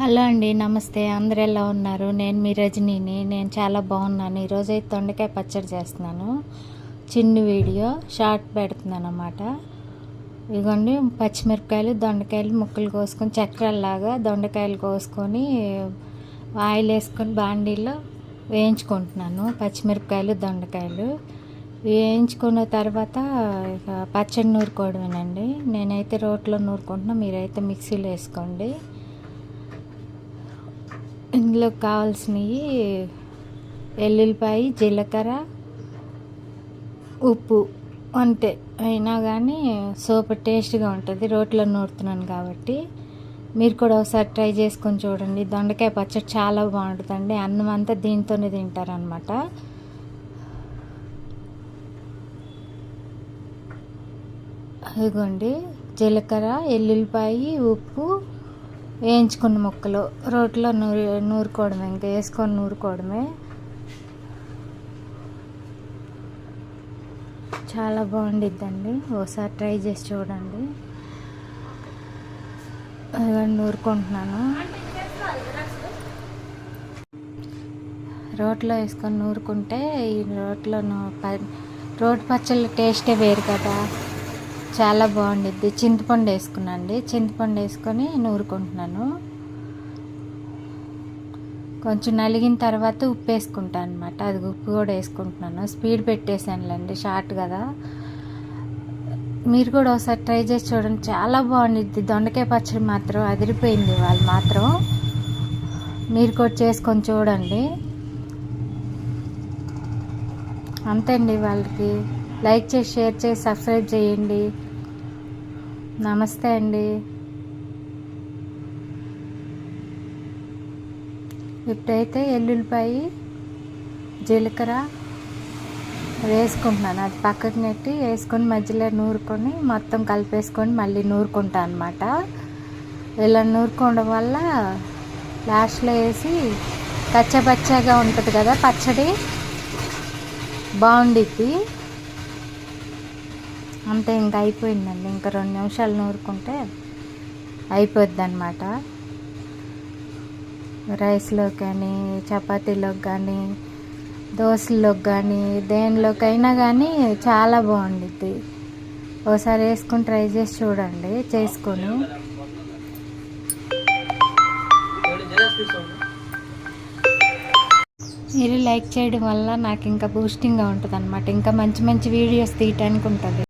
Hello అండి, నమస్తే. అందరు ఎలా ఉన్నారు? నేను మీ రజనీని. నేను చాలా బాగున్నాను. ఈరోజు అయితే దొండకాయ పచ్చడి చేస్తున్నాను. చిన్న వీడియో షార్ట్ పెడుతున్నాను అన్నమాట. ఇదిగోండి, పచ్చిమిరపకాయలు దొండకాయలు ముక్కలు కోసుకొని చక్రాల్లాగా దొండకాయలు కోసుకొని ఆయిల్ వేసుకొని బాండీలో వేయించుకుంటున్నాను. పచ్చిమిరపకాయలు దొండకాయలు వేయించుకున్న తర్వాత ఇక పచ్చడి నూరుకోవడమేనండి. నేనైతే రోట్లో నూరుకుంటున్నా, మీరైతే మిక్సీలో వేసుకోండి. ఇందులో కావాల్సినవి ఎల్లుల్లిపాయ, జీలకర్ర, ఉప్పు అంతే. అయినా కానీ సూపర్ టేస్ట్గా ఉంటుంది. రోట్లో నూరుతున్నాను కాబట్టి మీరు కూడా ఒకసారి ట్రై చేసుకొని చూడండి. దొండకాయ పచ్చడి చాలా బాగుంటుందండి. అన్నం అంతా దీంతోనే తింటారనమాట. అదిగోండి, జీలకర్ర, ఎల్లుల్లిపాయ, ఉప్పు, వేయించుకున్న ముక్కలు రోట్లో నూరుకోవడమే. ఇంకా వేసుకొని నూరుకోవడమే. చాలా బాగుండిద్దండి. ఒకసారి ట్రై చేసి చూడండి. నూరుకుంటున్నాను. రోట్లో వేసుకొని నూరుకుంటే ఈ రోటి పచ్చళ్ళ టేస్టే వేరు కదా, చాలా బాగుండిద్ది. చింతపండు వేసుకున్నాండి. చింతపండు వేసుకొని నూరుకుంటున్నాను. కొంచెం నలిగిన తర్వాత ఉప్పు వేసుకుంటాను అనమాట. అది ఉప్పు కూడా వేసుకుంటున్నాను. స్పీడ్ పెట్టేసానులేండి, షార్ట్ కదా. మీరు కూడా ఒకసారి ట్రై చేసి చూడండి, చాలా బాగుండిద్ది. దొండకాయ పచ్చడి మాత్రం అదిరిపోయింది వాళ్ళు మాత్రం. మీరు కూడా చేసుకొని చూడండి. అంతే అండి. వాళ్ళకి లైక్ చేసి, షేర్ చేసి, సబ్స్క్రైబ్ చేయండి. నమస్తే అండి. ఇప్పుడైతే ఎల్లుల్లిపాయ, జీలకర్ర వేసుకుంటున్నాను. అది పక్కకు నెట్టి వేసుకొని మధ్యలో నూరుకొని మొత్తం కలిపేసుకొని మళ్ళీ నూరుకుంటాను అనమాట. ఇలా నూరుకోవడం వల్ల లాస్ట్లో వేసి కచ్చపచ్చగా ఉంటుంది కదా పచ్చడి, బాగుండిద్ది. అంతే, ఇంకా అయిపోయిందండి. ఇంకా 2 నిమిషాలు నూరుకుంటే అయిపోద్ది అనమాట. రైస్లోకి కానీ, చపాతీలోకి కానీ, దోశల్లోకి కానీ, దేనిలోకైనా కానీ చాలా బాగుండిద్ది. ఒకసారి వేసుకొని ట్రై చేసి చూడండి చేసుకొని. మీరు లైక్ చేయడం వల్ల నాకు ఇంకా బూస్టింగ్గా ఉంటుంది అనమాట. ఇంకా మంచి మంచి వీడియోస్ తీయటానికి ఉంటుంది.